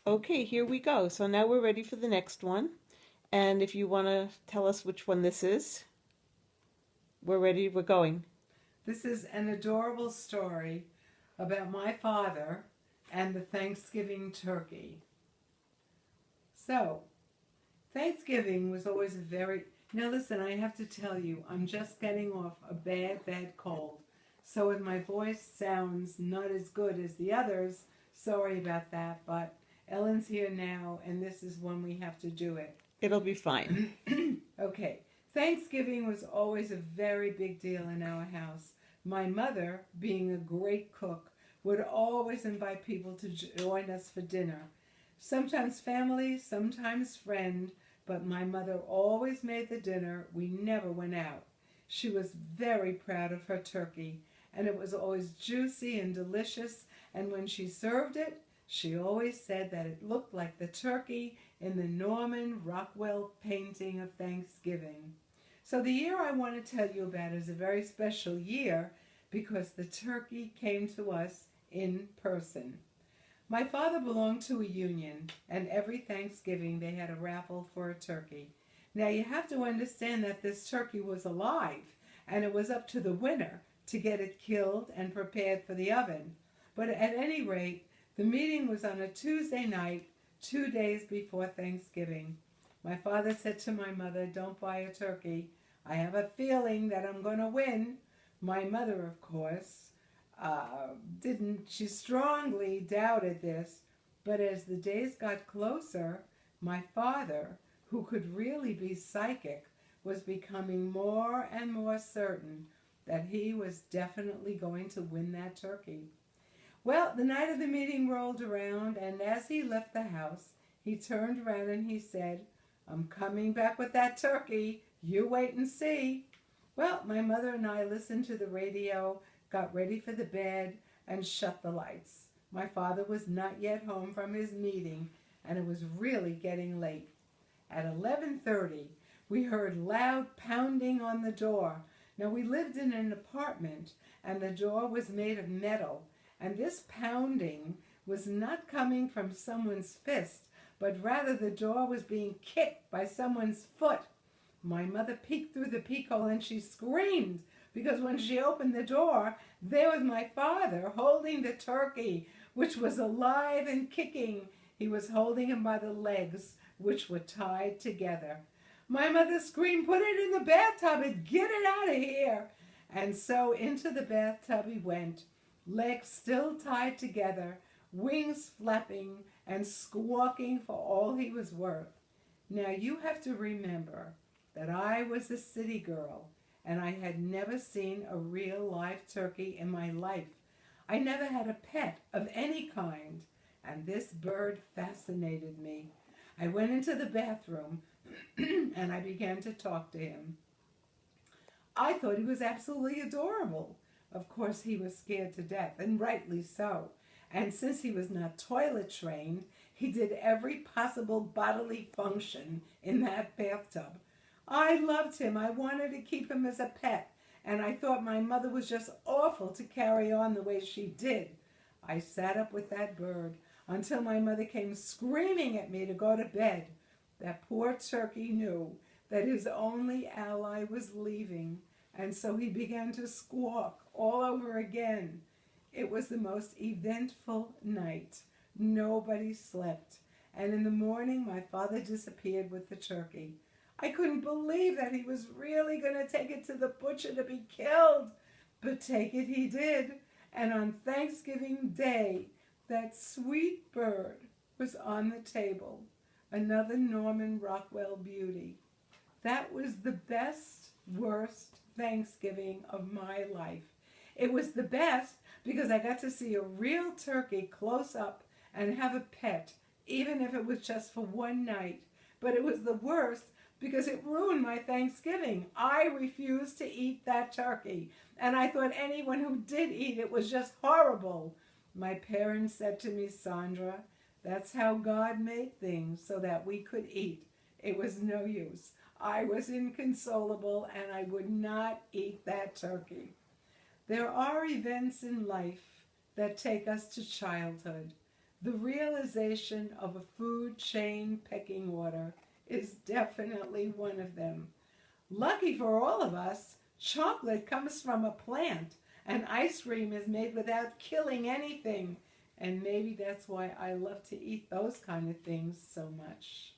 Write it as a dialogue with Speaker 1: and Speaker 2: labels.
Speaker 1: Okay, here we go. So now we're ready for the next one. And if you want to tell us which one this is, we're ready, we're going.
Speaker 2: This is an adorable story about my father and the Thanksgiving turkey. So, Thanksgiving was always a very. Now, listen, I have to tell you, I'm just getting off a bad, bad cold. So, if my voice sounds not as good as the others, sorry about that, but Ellen's here now, and this is when we have to do it.
Speaker 1: It'll be fine.
Speaker 2: Okay. Thanksgiving was always a very big deal in our house. My mother, being a great cook, would always invite people to join us for dinner. Sometimes family, sometimes friend, but my mother always made the dinner. We never went out. She was very proud of her turkey, and it was always juicy and delicious, and when she served it, she always said that it looked like the turkey in the Norman Rockwell painting of Thanksgiving. So the year I want to tell you about is a very special year because the turkey came to us in person. My father belonged to a union, and every Thanksgiving they had a raffle for a turkey. Now you have to understand that this turkey was alive, and it was up to the winner to get it killed and prepared for the oven. But at any rate, the meeting was on a Tuesday night, 2 days before Thanksgiving. My father said to my mother, "Don't buy a turkey. I have a feeling that I'm going to win." My mother, of course, didn't, she strongly doubted this. But as the days got closer, my father, who could really be psychic, was becoming more and more certain that he was definitely going to win that turkey. Well, the night of the meeting rolled around, and as he left the house, he turned around and he said, "I'm coming back with that turkey. You wait and see." Well, my mother and I listened to the radio, got ready for the bed, and shut the lights. My father was not yet home from his meeting, and it was really getting late. At 11:30, we heard loud pounding on the door. Now, we lived in an apartment, and the door was made of metal, and this pounding was not coming from someone's fist, but rather the door was being kicked by someone's foot. My mother peeked through the peephole and she screamed because when she opened the door, there was my father holding the turkey, which was alive and kicking. He was holding him by the legs, which were tied together. My mother screamed, "Put it in the bathtub and get it out of here." And so into the bathtub he went, legs still tied together, wings flapping and squawking for all he was worth. Now you have to remember that I was a city girl and I had never seen a real live turkey in my life. I never had a pet of any kind, and this bird fascinated me. I went into the bathroom and I began to talk to him. I thought he was absolutely adorable. Of course, he was scared to death, and rightly so. And since he was not toilet trained, he did every possible bodily function in that bathtub. I loved him. I wanted to keep him as a pet, and I thought my mother was just awful to carry on the way she did. I sat up with that bird until my mother came screaming at me to go to bed. That poor turkey knew that his only ally was leaving, and so he began to squawk all over again. It was the most eventful night. Nobody slept, and in the morning my father disappeared with the turkey. I couldn't believe that he was really going to take it to the butcher to be killed, but take it he did, and on Thanksgiving Day, that sweet bird was on the table, another Norman Rockwell beauty. That was the best, worst Thanksgiving of my life. It was the best because I got to see a real turkey close up and have a pet, even if it was just for one night. But it was the worst because it ruined my Thanksgiving. I refused to eat that turkey, and I thought anyone who did eat it was just horrible. My parents said to me, "Sandra, that's how God made things so that we could eat." It was no use. I was inconsolable and I would not eat that turkey. There are events in life that take us to childhood. The realization of a food chain pecking order is definitely one of them. Lucky for all of us, chocolate comes from a plant and ice cream is made without killing anything. And maybe that's why I love to eat those kind of things so much.